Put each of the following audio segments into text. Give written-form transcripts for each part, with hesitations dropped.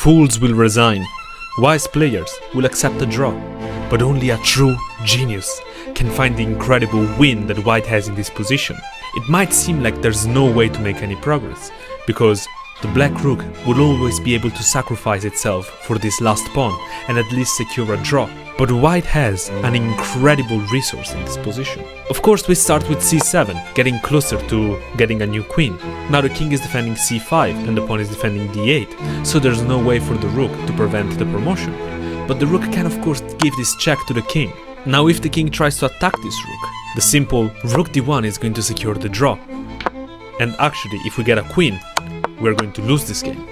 Fools will resign, wise players will accept a draw, but only a true genius can find the incredible win that white has in this position. It might seem like there's no way to make any progress, because the black rook will always be able to sacrifice itself for this last pawn and at least secure a draw. But white has an incredible resource in this position. Of course, we start with c7, getting closer to getting a new queen. Now the king is defending c5 and the pawn is defending d8, so there's no way for the rook to prevent the promotion. But the rook can of course give this check to the king. Now if the king tries to attack this rook, the simple rook d1 is going to secure the draw. And actually, if we get a queen, we're going to lose this game.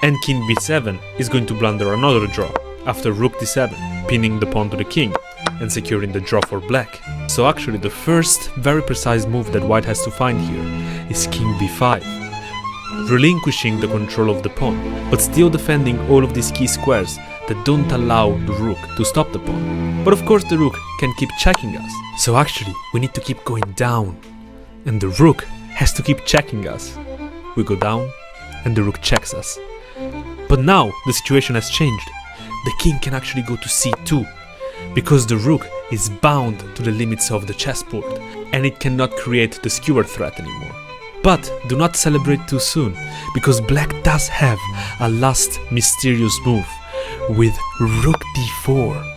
And king b7 is going to blunder another draw, after rook d7, pinning the pawn to the king and securing the draw for black. So actually the first very precise move that white has to find here is king b5, relinquishing the control of the pawn, but still defending all of these key squares that don't allow the rook to stop the pawn. But of course the rook can keep checking us, so actually we need to keep going down, and the rook has to keep checking us. We go down and the rook checks us. But now the situation has changed. The king can actually go to c2, because the rook is bound to the limits of the chessboard and it cannot create the skewer threat anymore. But do not celebrate too soon, because black does have a last mysterious move with rook d4.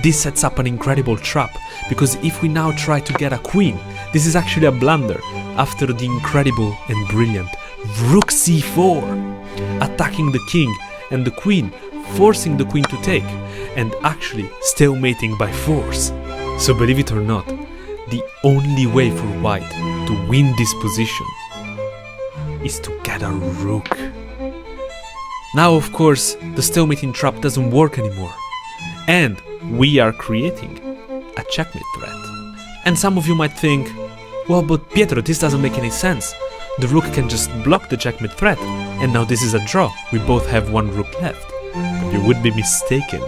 This sets up an incredible trap, because if we now try to get a queen, this is actually a blunder after the incredible and brilliant rook c4, attacking the king and the queen, forcing the queen to take, and actually stalemating by force. So believe it or not, the only way for white to win this position is to get a rook. Now of course the stalemating trap doesn't work anymore, and we are creating a checkmate threat. And some of you might think, well, but Pietro, this doesn't make any sense. The rook can just block the checkmate threat, and now this is a draw. We both have one rook left. But you would be mistaken,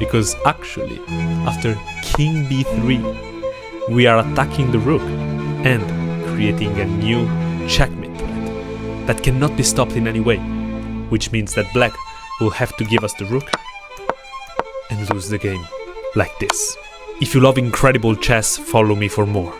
because actually, after king b3, we are attacking the rook and creating a new checkmate threat that cannot be stopped in any way, which means that black will have to give us the rook and lose the game like this. If you love incredible chess, follow me for more.